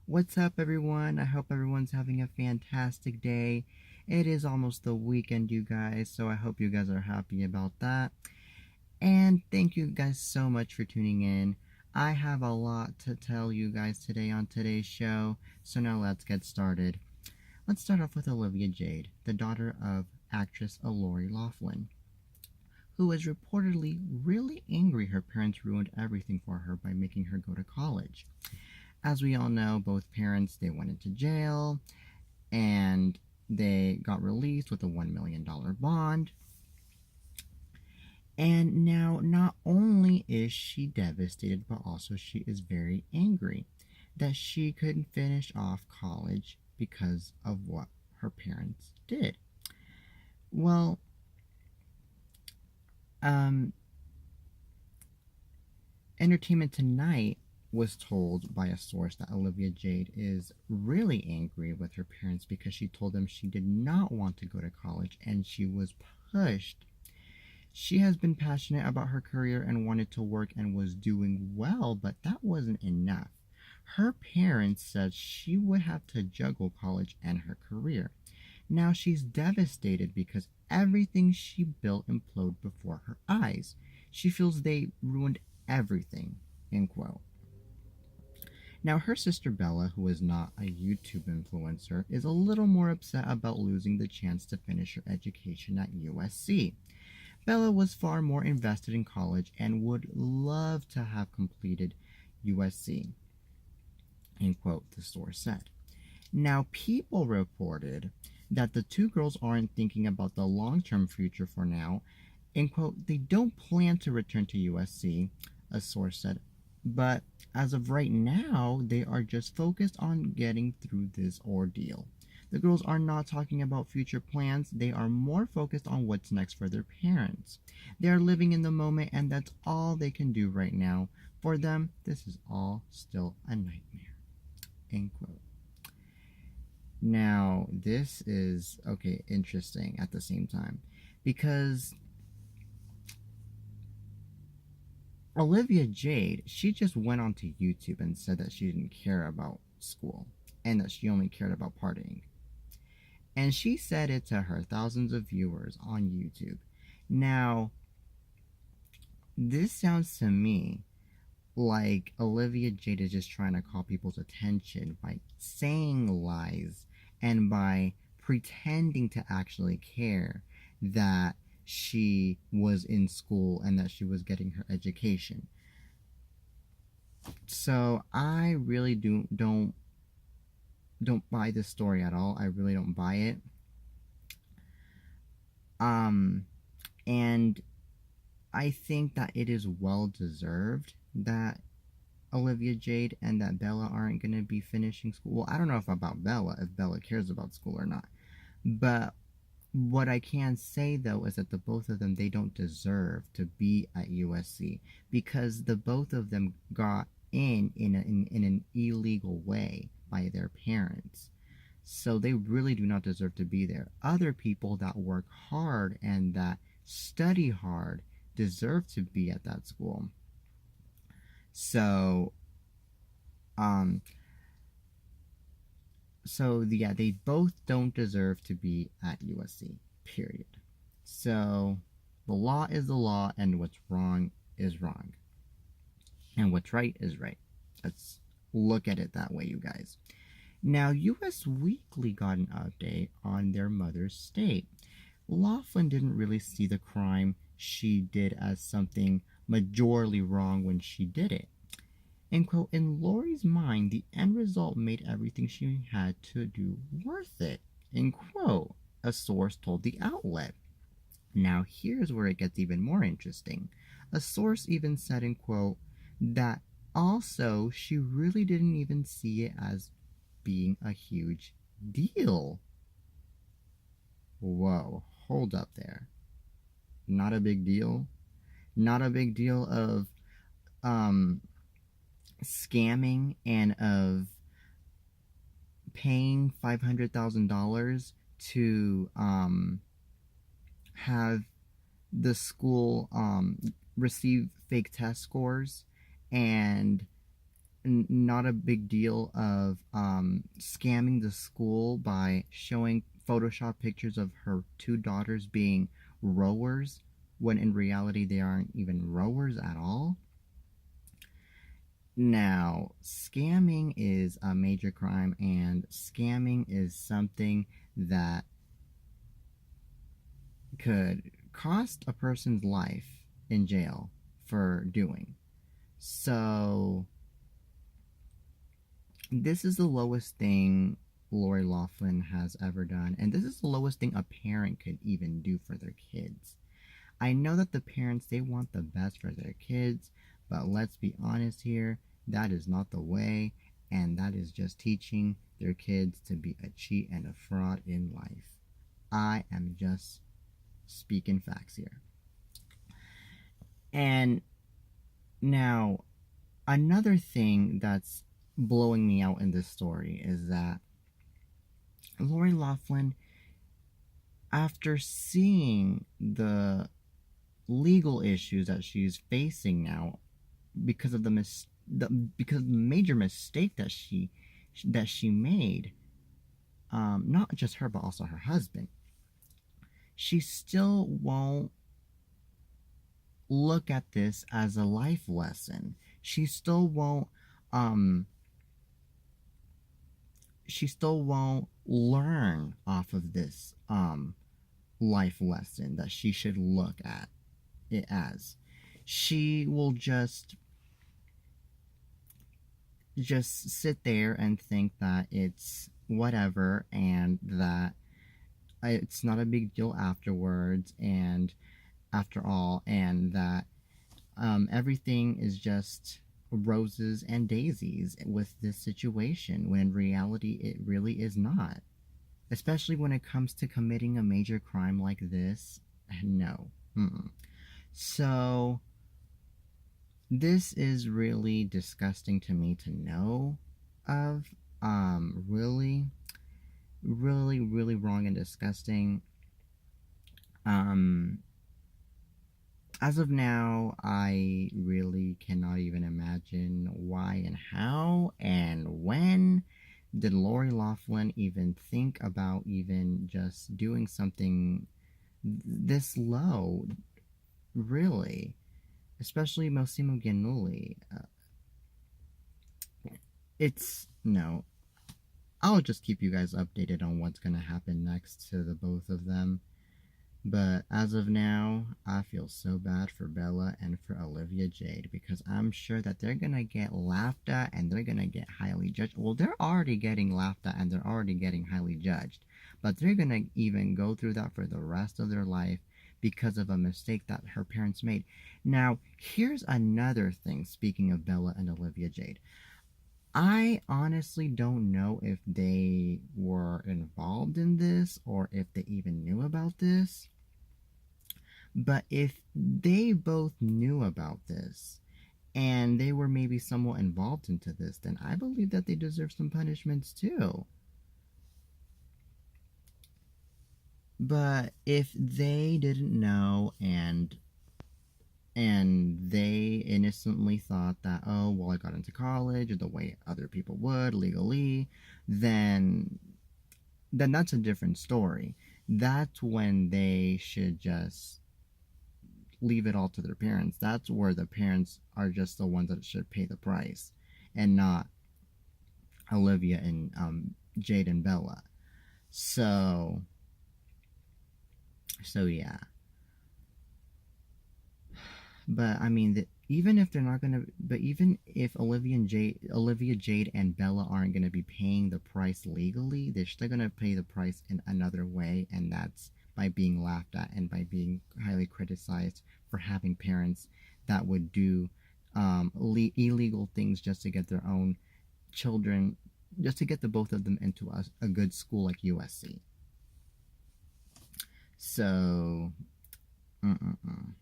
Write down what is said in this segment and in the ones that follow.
What's up, everyone? I hope everyone's having a fantastic day. It is almost the weekend, you guys, so I hope you guys are happy about that. And thank you guys so much for tuning in. I have a lot to tell you guys today on today's show, so now let's get started. Let's start off with Olivia Jade, the daughter of actress Lori Loughlin, who was reportedly really angry her parents ruined everything for her by making her go to college. As we all know, both parents they went into jail and they got released with a $1 million bond. And now, not only is she devastated, but also she is very angry that she couldn't finish off college because of what her parents did. Well, um, Entertainment Tonight was told by a source that Olivia Jade is really angry with her parents because she told them she did not want to go to college and she was pushed. She has been passionate about her career and wanted to work and was doing well, but that wasn't enough. Her parents said she would have to juggle college and her career. Now she's devastated because everything she built imploded before her eyes. She feels they ruined everything. End quote. Now, her sister Bella, who is not a YouTube influencer, is a little more upset about losing the chance to finish her education at USC. Bella was far more invested in college and would love to have completed USC, end quote, the source said. Now, people reported that the two girls aren't thinking about the long term future for now. End quote, they don't plan to return to USC, a source said, but as of right now, they are just focused on getting through this ordeal. The girls are not talking about future plans, they are more focused on what's next for their parents. They are living in the moment, and that's all they can do right now. For them, this is all still a nightmare. End quote. Now, this is, okay, interesting at the same time, because Olivia Jade, she just went onto YouTube and said that she didn't care about school and that she only cared about partying. And she said it to her thousands of viewers on YouTube. Now, this sounds to me like Olivia Jade is just trying to call people's attention by saying lies and by pretending to actually care that she was in school and that she was getting her education. So I really don't buy this story at all. I really don't buy it. And I think that it is well deserved that Olivia Jade and that Bella aren't going to be finishing school. Well, I don't know about Bella, if Bella cares about school or not. But what I can say though is that the both of them they don't deserve to be at USC because the both of them got in an illegal way by their parents. So they really do not deserve to be there. Other people that work hard and that study hard deserve to be at that school. So yeah, they both don't deserve to be at USC, period. So the law is the law and what's wrong is wrong. And what's right is right. Let's look at it that way, you guys. Now, US Weekly got an update on their mother's state. Loughlin didn't really see the crime she did as something majorly wrong when she did it. And quote, in Lori's mind, the end result made everything she had to do worth it. End quote, a source told the outlet. Now here's where it gets even more interesting. A source even said, in quote, that also she really didn't even see it as being a huge deal. Whoa, hold up there. Not a big deal? Not a big deal of scamming and of paying $500,000 to have the school receive fake test scores and not a big deal of scamming the school by showing Photoshop pictures of her two daughters being rowers when in reality they aren't even rowers at all. Now, scamming is a major crime, and scamming is something that could cost a person's life in jail for doing. So, this is the lowest thing Lori Loughlin has ever done, and this is the lowest thing a parent could even do for their kids. I know that the parents, they want the best for their kids, but let's be honest here, that is not the way, and that is just teaching their kids to be a cheat and a fraud in life. I am just speaking facts here. And now, another thing that's blowing me out in this story is that Lori Loughlin, after seeing the legal issues that she's facing now because of because of the major mistake that she made, not just her but also her husband, she still won't look at this as a life lesson. Um she still won't learn off of this life lesson that she should look at it as. She will just sit there and think that it's whatever and that it's not a big deal afterwards, and after all, and that everything is just roses and daisies with this situation, when in reality it really is not. Especially when it comes to committing a major crime like this. No. Mm-mm. So, this is really disgusting to me to know of. Really, really, really wrong and disgusting. Um, as of now, I really cannot even imagine why and how and when did Lori Loughlin even think about even just doing something this low, really? Especially Massimo Giannulli. It's no. I'll just keep you guys updated on what's gonna happen next to the both of them. But as of now, I feel so bad for Bella and for Olivia Jade, because I'm sure that they're gonna get laughed at and they're gonna get highly judged. Well, they're already getting laughed at and they're already getting highly judged, but they're gonna even go through that for the rest of their life because of a mistake that her parents made. Now, here's another thing, speaking of Bella and Olivia Jade. I honestly don't know if they were involved in this or if they even knew about this. But if they both knew about this and they were maybe somewhat involved into this, then I believe that they deserve some punishments too. But if they didn't know and they innocently thought that, oh well, I got into college the way other people would legally, then that's a different story. That's when they should just leave it all to their parents. That's where the parents are just the ones that should pay the price, and not Olivia and Jade and Bella. So yeah. But I mean, even if they're not gonna, but even if Olivia Jade and Bella aren't gonna be paying the price legally, they're still gonna pay the price in another way, and that's by being laughed at and by being highly criticized for having parents that would do illegal things just to get their own children, just to get the both of them into a good school like USC. So, mm-mm-mm.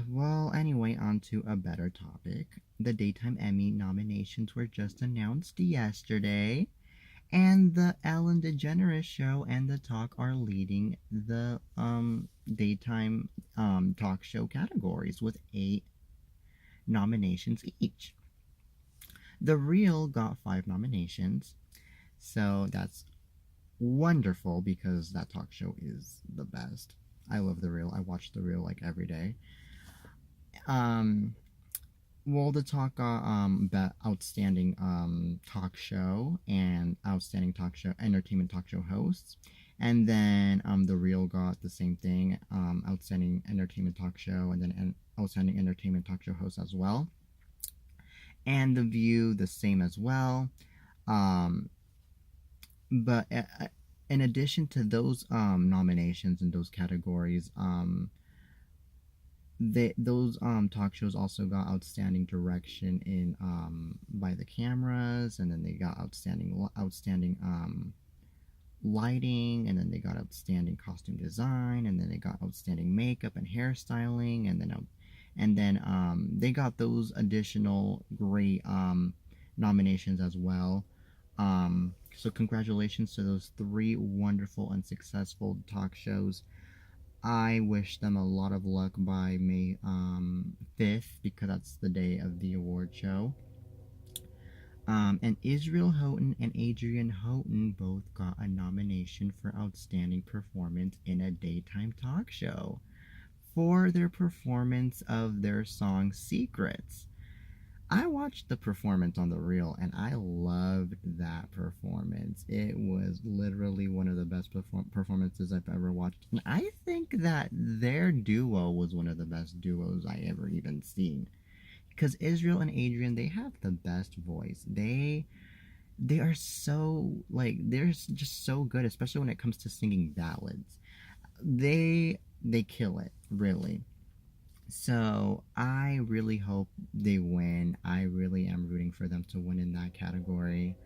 Well, anyway, on to a better topic. The Daytime Emmy nominations were just announced yesterday, and the Ellen DeGeneres Show and The Talk are leading the daytime talk show categories with 8 nominations each. The Real got 5 nominations, so that's wonderful because that talk show is the best. I love The Real. I watch The Real like every day. Um, well, the talk got outstanding talk show and outstanding talk show entertainment talk show hosts, and then The Real got the same thing, outstanding entertainment talk show, and then outstanding entertainment talk show host as well, and The View the same as well. Um, but in addition to those nominations in those categories, those talk shows also got outstanding direction in by the cameras, and then they got outstanding lighting, and then they got outstanding costume design, and then they got outstanding makeup and hairstyling, and then they got those additional great nominations as well. So congratulations to those three wonderful and successful talk shows. I wish them a lot of luck by May 5th, because that's the day of the award show. And Israel Houghton and Adrian Houghton both got a nomination for Outstanding Performance in a Daytime Talk Show for their performance of their song Secrets. I watched the performance on The Real and I loved that performance. It was literally one of the best performances I've ever watched. And I think that their duo was one of the best duos I ever even seen. Because Israel and Adrian, they have the best voice. They are so, like, they're just so good, especially when it comes to singing ballads. They kill it, really. So I really hope they win. I really am rooting for them to win in that category.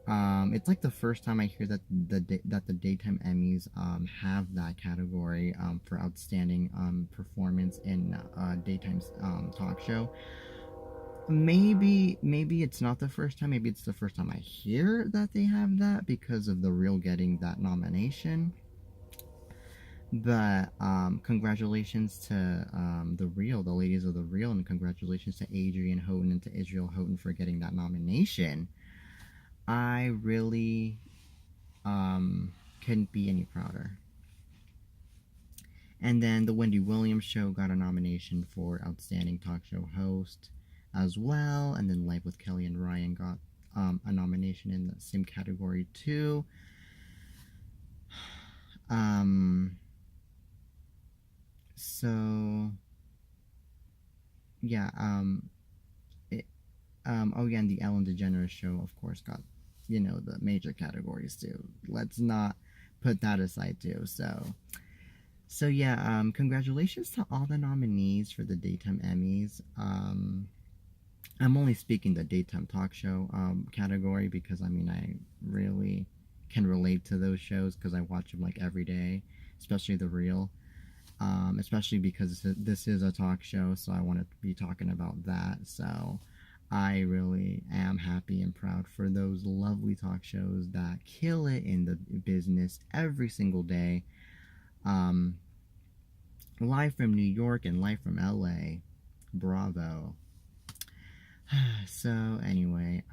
It's like the first time I hear that the daytime Emmys have that category for outstanding performance in daytime talk show. Maybe it's not the first time. Maybe it's the first time I hear that they have that because of The Real getting that nomination. But congratulations to The Real, the ladies of The Real, and congratulations to Adrian Houghton and to Israel Houghton for getting that nomination. I really couldn't be any prouder. And then the Wendy Williams Show got a nomination for Outstanding Talk Show Host as well. And then Live with Kelly and Ryan got a nomination in the same category too. So yeah, oh yeah, and the Ellen DeGeneres Show, of course, got the major categories too. Let's not put that aside too. So yeah, congratulations to all the nominees for the daytime Emmys. I'm only speaking the daytime talk show category because I really can relate to those shows because I watch them like every day, especially The Real. Especially because this is a talk show, so I want to be talking about that. So I really am happy and proud for those lovely talk shows that kill it in the business every single day. Live from New York and live from LA. Bravo. So anyway,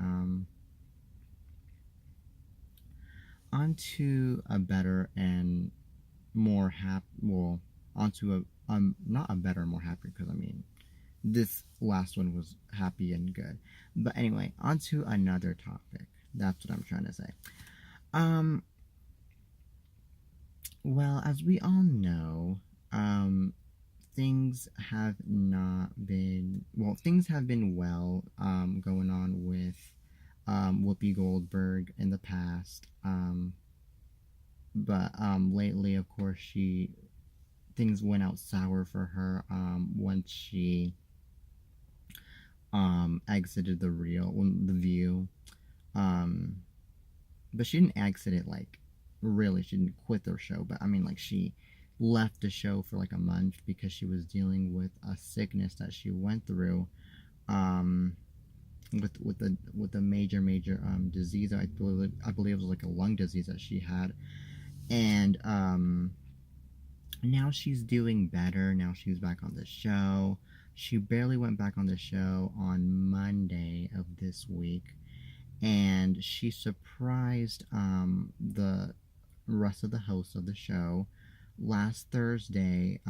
on to a better and more onto not a better, more happy, because this last one was happy and good. But anyway, onto another topic. That's what I'm trying to say. Well, as we all know, things have been going on with Whoopi Goldberg in the past. But lately, of course, things went out sour for her once she exited The View. But she didn't exit it really. She didn't quit the show, but she left the show for like a month because she was dealing with a sickness that she went through with a major disease. I believe it was like a lung disease that she had, and now she's doing better. Now she's back on the show. She barely went back on the show on Monday of this week, and she surprised the rest of the hosts of the show last Thursday.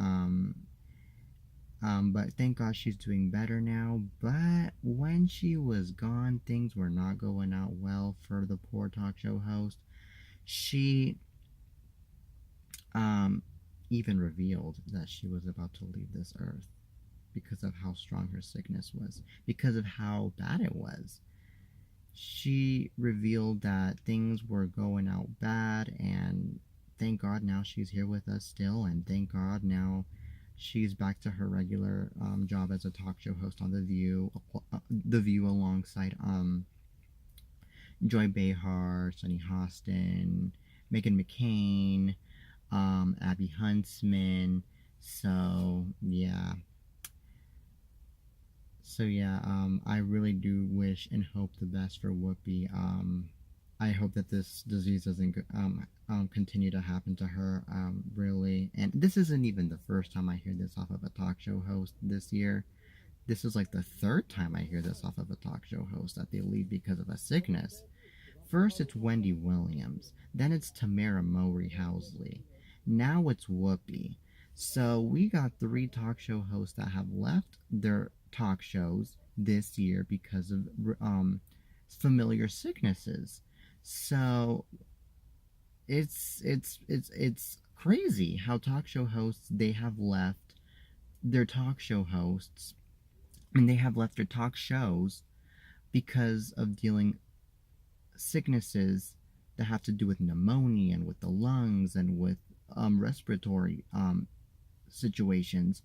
But thank God she's doing better now. But when she was gone, things were not going out well for the poor talk show host. She um, even revealed that she was about to leave this earth because of how strong her sickness was, because of how bad it was. She revealed that things were going out bad, and thank God now she's here with us still, and thank God now she's back to her regular job as a talk show host on The View alongside Joy Behar, Sunny Hostin, Megan McCain, Abby Huntsman. So yeah, I really do wish and hope the best for Whoopi. I hope that this disease doesn't continue to happen to her. Really, and this isn't even the first time I hear this off of a talk show host this year. This is like the third time I hear this off of a talk show host that they leave because of a sickness. First, it's Wendy Williams. Then it's Tamara Mowry Housley. Now it's Whoopi. So we got three talk show hosts that have left their talk shows this year because of familiar sicknesses. So it's crazy how talk show hosts they have left their talk show hosts and they have left their talk shows because of dealing sicknesses that have to do with pneumonia and with the lungs and with respiratory situations.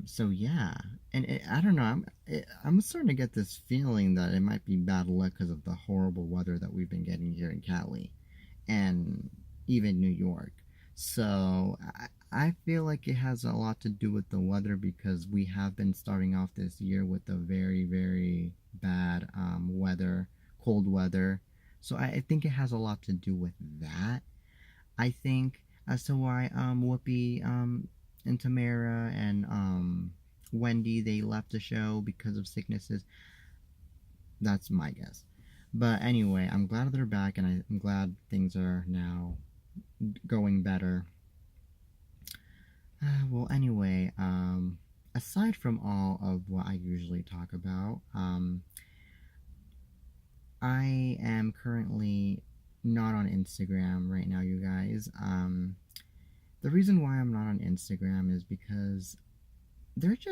So yeah, and I don't know. I'm starting to get this feeling that it might be bad luck because of the horrible weather that we've been getting here in Cali, and even New York. So I feel like it has a lot to do with the weather because we have been starting off this year with a very very bad weather, cold weather. So I think it has a lot to do with that. I think as to why Whoopi and Tamara and Wendy they left the show because of sicknesses. That's my guess. But anyway, I'm glad they're back, and I'm glad things are now going better. Well, anyway, aside from all of what I usually talk about, I am currently not on Instagram right now, you guys. The reason why I'm not on Instagram is because they're just